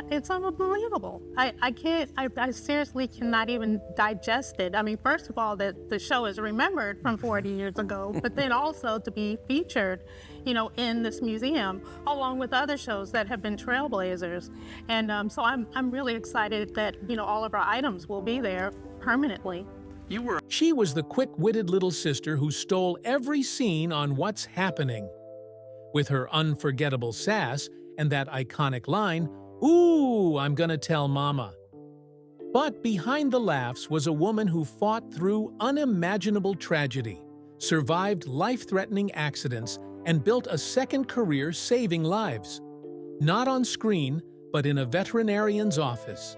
It's unbelievable. I can't, I seriously cannot even digest it. I mean, first of all, that the show is remembered from 40 years ago, but then also to be featured, in this museum, along with other shows that have been trailblazers. And so I'm really excited that, all of our items will be there permanently. She was the quick-witted little sister who stole every scene on What's Happening. With her unforgettable sass and that iconic line, "Ooh, I'm gonna tell Mama." But behind the laughs was a woman who fought through unimaginable tragedy, survived life-threatening accidents, and built a second career saving lives. Not on screen, but in a veterinarian's office.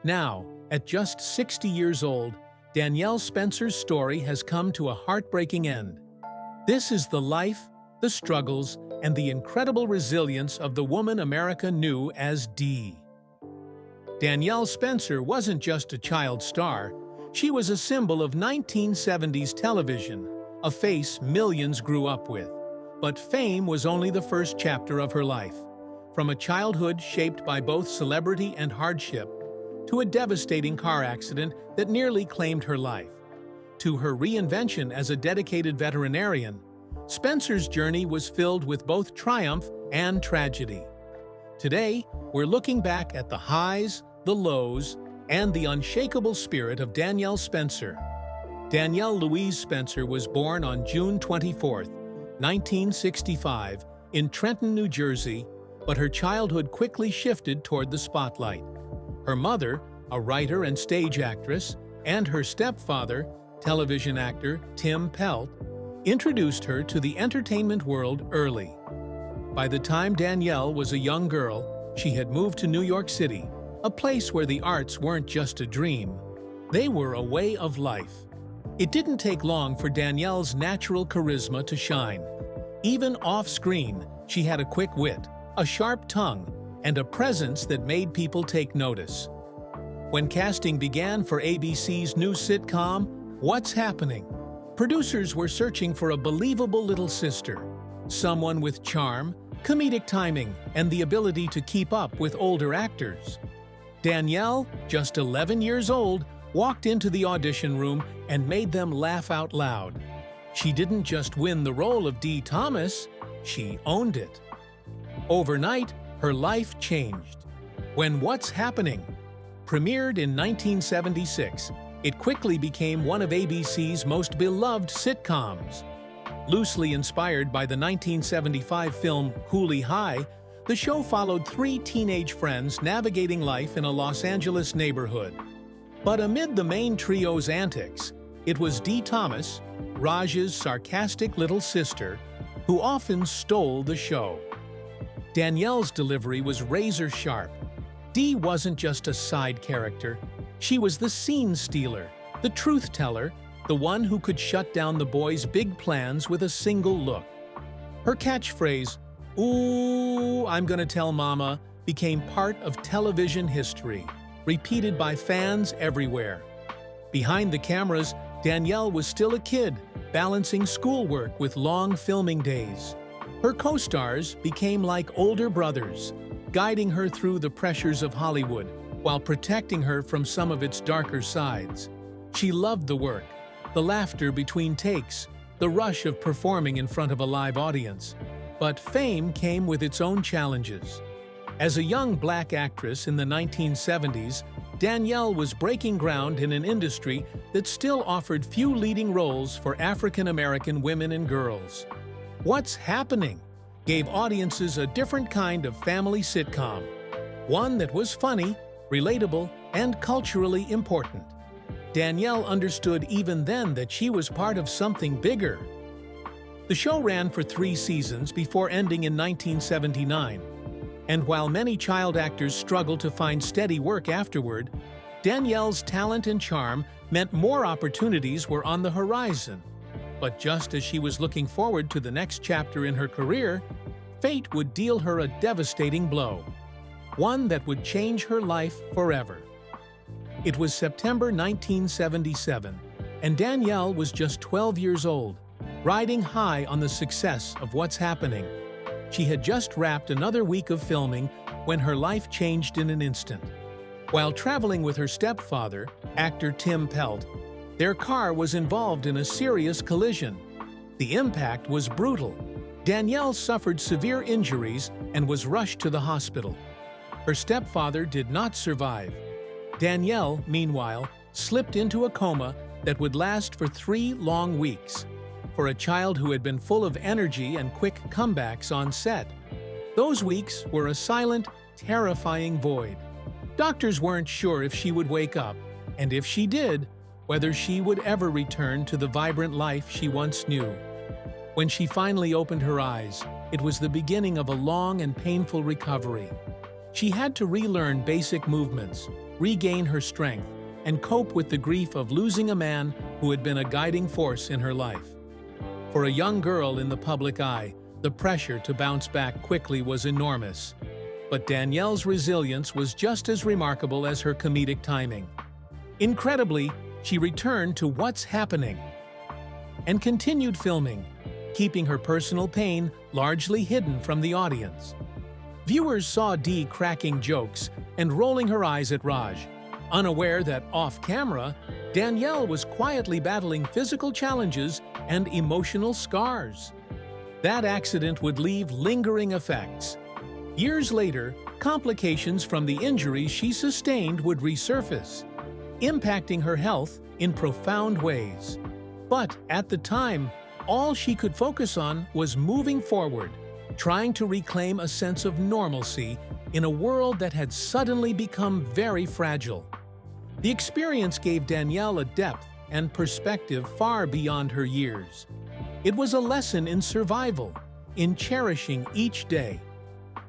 Now, at just 60 years old, Danielle Spencer's story has come to a heartbreaking end. This is the life, the struggles, and the incredible resilience of the woman America knew as Dee. Danielle Spencer wasn't just a child star, she was a symbol of 1970s television, a face millions grew up with. But fame was only the first chapter of her life. From a childhood shaped by both celebrity and hardship, to a devastating car accident that nearly claimed her life, to her reinvention as a dedicated veterinarian, Spencer's journey was filled with both triumph and tragedy. Today, we're looking back at the highs, the lows, and the unshakable spirit of Danielle Spencer. Danielle Louise Spencer was born on June 24, 1965, in Trenton, New Jersey, but her childhood quickly shifted toward the spotlight. Her mother, a writer and stage actress, and her stepfather, television actor Tim Pelt, introduced her to the entertainment world early. By the time Danielle was a young girl, she had moved to New York City, a place where the arts weren't just a dream. They were a way of life. It didn't take long for Danielle's natural charisma to shine. Even off-screen, she had a quick wit, a sharp tongue, and a presence that made people take notice. When casting began for ABC's new sitcom, What's Happening?, producers were searching for a believable little sister, someone with charm, comedic timing, and the ability to keep up with older actors. Danielle, just 11 years old, walked into the audition room and made them laugh out loud. She didn't just win the role of Dee Thomas, she owned it. Overnight, her life changed. When What's Happening premiered in 1976, it quickly became one of ABC's most beloved sitcoms. Loosely inspired by the 1975 film Ooooh High, the show followed three teenage friends navigating life in a Los Angeles neighborhood. But amid the main trio's antics, it was Dee Thomas, Raj's sarcastic little sister, who often stole the show. Danielle's delivery was razor-sharp. Dee wasn't just a side character. She was the scene stealer, the truth teller, the one who could shut down the boys' big plans with a single look. Her catchphrase, "Ooh, I'm gonna tell Mama," became part of television history, repeated by fans everywhere. Behind the cameras, Danielle was still a kid, balancing schoolwork with long filming days. Her co-stars became like older brothers, guiding her through the pressures of Hollywood while protecting her from some of its darker sides. She loved the work, the laughter between takes, the rush of performing in front of a live audience. But fame came with its own challenges. As a young black actress in the 1970s, Danielle was breaking ground in an industry that still offered few leading roles for African-American women and girls. What's Happening gave audiences a different kind of family sitcom, one that was funny, relatable, and culturally important. Danielle understood even then that she was part of something bigger. The show ran for 3 seasons before ending in 1979. And while many child actors struggled to find steady work afterward, Danielle's talent and charm meant more opportunities were on the horizon. But just as she was looking forward to the next chapter in her career, fate would deal her a devastating blow, one that would change her life forever. It was September 1977, and Danielle was just 12 years old, riding high on the success of What's Happening. She had just wrapped another week of filming when her life changed in an instant. While traveling with her stepfather, actor Tim Pelt, their car was involved in a serious collision. The impact was brutal. Danielle suffered severe injuries and was rushed to the hospital. Her stepfather did not survive. Danielle, meanwhile, slipped into a coma that would last for 3 long weeks. For a child who had been full of energy and quick comebacks on set, those weeks were a silent, terrifying void. Doctors weren't sure if she would wake up, and if she did, whether she would ever return to the vibrant life she once knew. When she finally opened her eyes, it was the beginning of a long and painful recovery. She had to relearn basic movements, regain her strength, and cope with the grief of losing a man who had been a guiding force in her life. For a young girl in the public eye, the pressure to bounce back quickly was enormous. But Danielle's resilience was just as remarkable as her comedic timing. Incredibly, she returned to What's Happening and continued filming, keeping her personal pain largely hidden from the audience. Viewers saw Dee cracking jokes and rolling her eyes at Raj, unaware that off-camera, Danielle was quietly battling physical challenges and emotional scars. That accident would leave lingering effects. Years later, complications from the injuries she sustained would resurface, impacting her health in profound ways. But at the time, all she could focus on was moving forward, trying to reclaim a sense of normalcy in a world that had suddenly become very fragile. The experience gave Danielle a depth and perspective far beyond her years. It was a lesson in survival, in cherishing each day,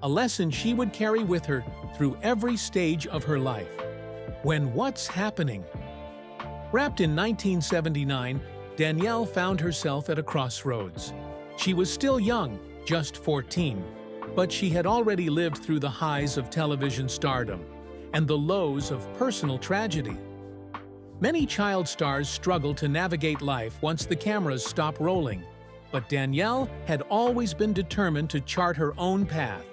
a lesson she would carry with her through every stage of her life. When What's Happening? Wrapped in 1979, Danielle found herself at a crossroads. She was still young, just 14, but she had already lived through the highs of television stardom and the lows of personal tragedy. Many child stars struggle to navigate life once the cameras stop rolling, but Danielle had always been determined to chart her own path.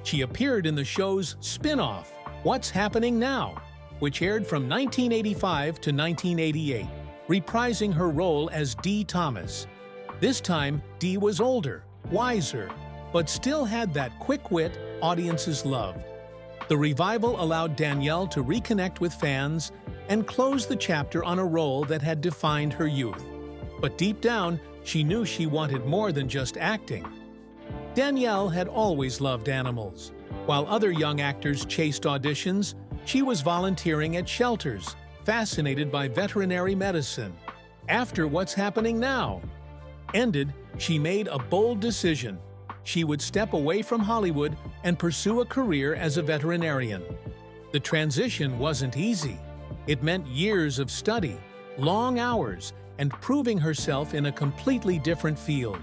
She appeared in the show's spin-off, What's Happening Now?, which aired from 1985 to 1988, reprising her role as Dee Thomas. This time, Dee was older, wiser, but still had that quick wit audiences loved. The revival allowed Danielle to reconnect with fans and close the chapter on a role that had defined her youth. But deep down, she knew she wanted more than just acting. Danielle had always loved animals. While other young actors chased auditions, she was volunteering at shelters, fascinated by veterinary medicine. After What's Happening Now ended, she made a bold decision. She would step away from Hollywood and pursue a career as a veterinarian. The transition wasn't easy. It meant years of study, long hours, and proving herself in a completely different field.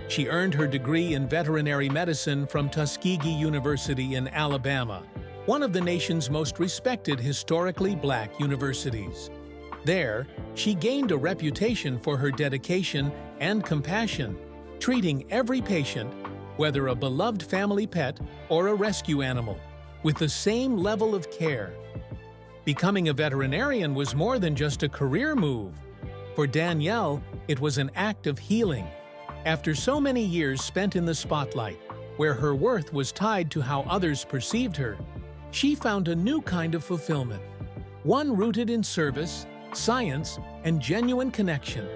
She earned her degree in veterinary medicine from Tuskegee University in Alabama, one of the nation's most respected historically Black universities. There, she gained a reputation for her dedication and compassion, treating every patient, whether a beloved family pet or a rescue animal, with the same level of care. Becoming a veterinarian was more than just a career move. For Danielle, it was an act of healing. After so many years spent in the spotlight, where her worth was tied to how others perceived her, she found a new kind of fulfillment, one rooted in service, science, and genuine connection.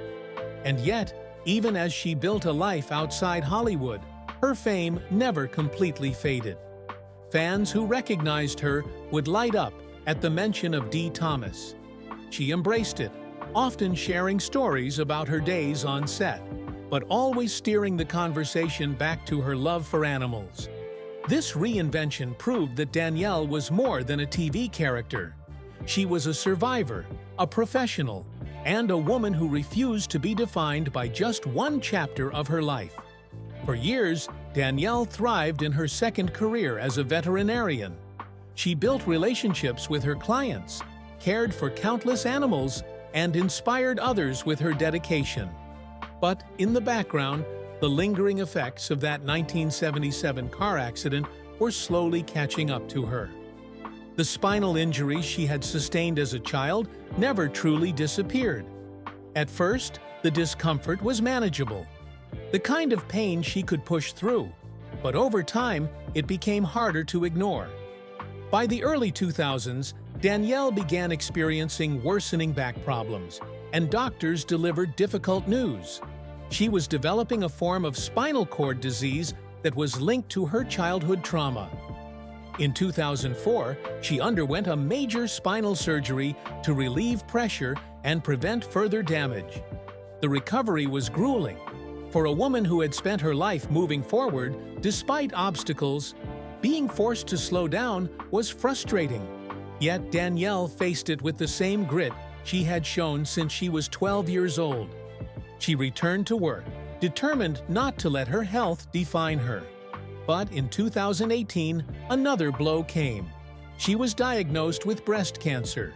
And yet, even as she built a life outside Hollywood, her fame never completely faded. Fans who recognized her would light up at the mention of Dee Thomas. She embraced it, often sharing stories about her days on set, but always steering the conversation back to her love for animals. This reinvention proved that Danielle was more than a TV character. She was a survivor, a professional, and a woman who refused to be defined by just one chapter of her life. For years, Danielle thrived in her second career as a veterinarian. She built relationships with her clients, cared for countless animals, and inspired others with her dedication. But in the background, the lingering effects of that 1977 car accident were slowly catching up to her. The spinal injuries she had sustained as a child never truly disappeared. At first, the discomfort was manageable, the kind of pain she could push through, but over time, it became harder to ignore. By the early 2000s, Danielle began experiencing worsening back problems, and doctors delivered difficult news. She was developing a form of spinal cord disease that was linked to her childhood trauma. In 2004, she underwent a major spinal surgery to relieve pressure and prevent further damage. The recovery was grueling. For a woman who had spent her life moving forward, despite obstacles, being forced to slow down was frustrating. Yet Danielle faced it with the same grit she had shown since she was 12 years old. She returned to work, determined not to let her health define her. But in 2018, another blow came. She was diagnosed with breast cancer.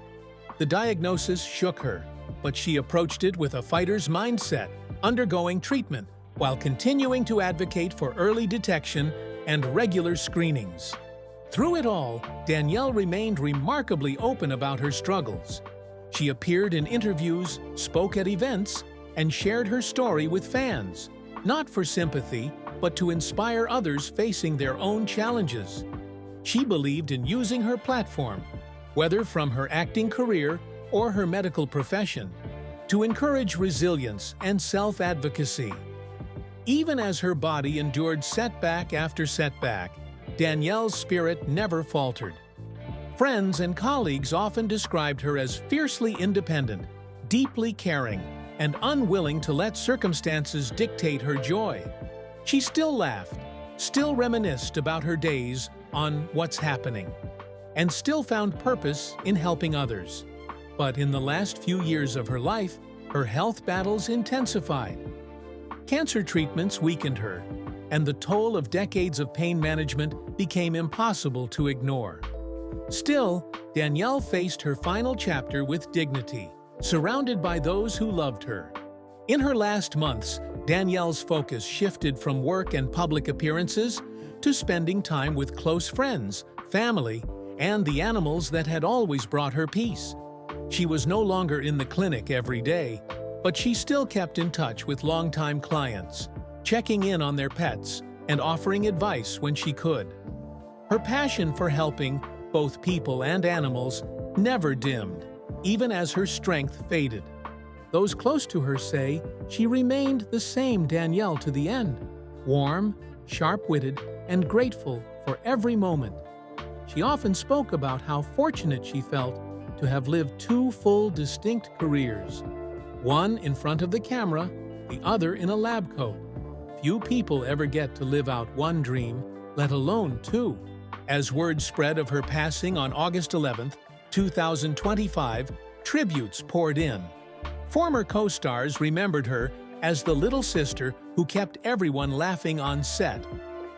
The diagnosis shook her, but she approached it with a fighter's mindset, undergoing treatment while continuing to advocate for early detection and regular screenings. Through it all, Danielle remained remarkably open about her struggles. She appeared in interviews, spoke at events, and shared her story with fans, not for sympathy, but to inspire others facing their own challenges. She believed in using her platform, whether from her acting career or her medical profession, to encourage resilience and self-advocacy. Even as her body endured setback after setback, Danielle's spirit never faltered. Friends and colleagues often described her as fiercely independent, deeply caring, and unwilling to let circumstances dictate her joy. She still laughed, still reminisced about her days on What's Happening, and still found purpose in helping others. But in the last few years of her life, her health battles intensified. Cancer treatments weakened her, and the toll of decades of pain management became impossible to ignore. Still, Danielle faced her final chapter with dignity, surrounded by those who loved her. In her last months, Danielle's focus shifted from work and public appearances to spending time with close friends, family, and the animals that had always brought her peace. She was no longer in the clinic every day, but she still kept in touch with longtime clients, checking in on their pets and offering advice when she could. Her passion for helping both people and animals never dimmed, even as her strength faded. Those close to her say she remained the same Danielle to the end, warm, sharp-witted, and grateful for every moment. She often spoke about how fortunate she felt to have lived two full, distinct careers, one in front of the camera, the other in a lab coat. Few people ever get to live out one dream, let alone two. As word spread of her passing on August 11, 2025, tributes poured in. Former co-stars remembered her as the little sister who kept everyone laughing on set.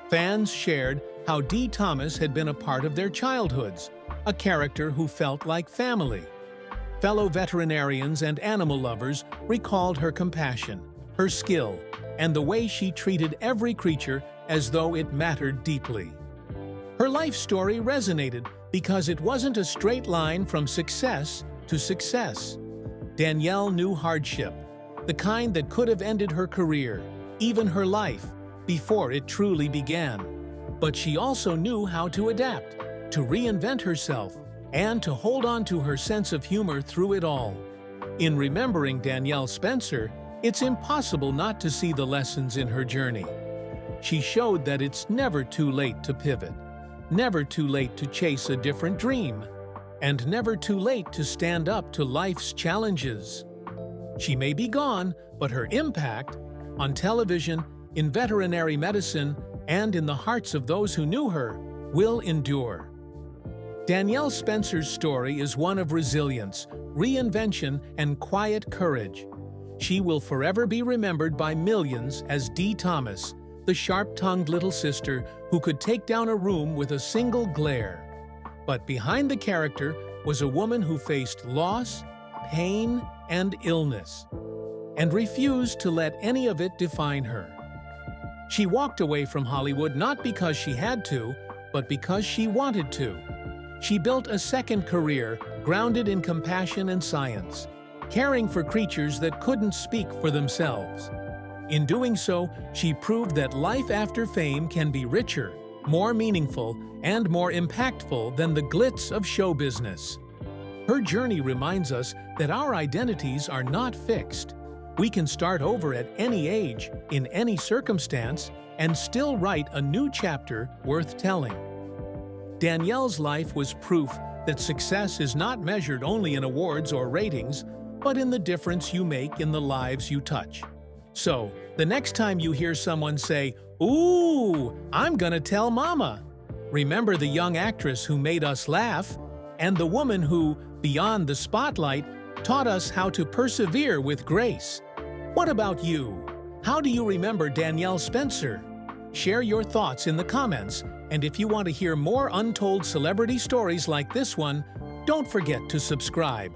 Fans shared how Dee Thomas had been a part of their childhoods, a character who felt like family. Fellow veterinarians and animal lovers recalled her compassion, her skill, and the way she treated every creature as though it mattered deeply. Her life story resonated because it wasn't a straight line from success to success. Danielle knew hardship, the kind that could have ended her career, even her life, before it truly began. But she also knew how to adapt, to reinvent herself, and to hold on to her sense of humor through it all. In remembering Danielle Spencer, it's impossible not to see the lessons in her journey. She showed that it's never too late to pivot, never too late to chase a different dream, and never too late to stand up to life's challenges. She may be gone, but her impact on television, in veterinary medicine, and in the hearts of those who knew her will endure. Danielle Spencer's story is one of resilience, reinvention, and quiet courage. She will forever be remembered by millions as Dee Thomas, the sharp-tongued little sister who could take down a room with a single glare. But behind the character was a woman who faced loss, pain, and illness, and refused to let any of it define her. She walked away from Hollywood not because she had to, but because she wanted to. She built a second career grounded in compassion and science, caring for creatures that couldn't speak for themselves. In doing so, she proved that life after fame can be richer, more meaningful, and more impactful than the glitz of show business. Her journey reminds us that our identities are not fixed. We can start over at any age, in any circumstance, and still write a new chapter worth telling. Danielle's life was proof that success is not measured only in awards or ratings, but in the difference you make in the lives you touch. So, the next time you hear someone say, "Ooh, I'm gonna tell Mama," remember the young actress who made us laugh, and the woman who, beyond the spotlight, taught us how to persevere with grace. What about you? How do you remember Danielle Spencer? Share your thoughts in the comments, and if you want to hear more untold celebrity stories like this one, don't forget to subscribe.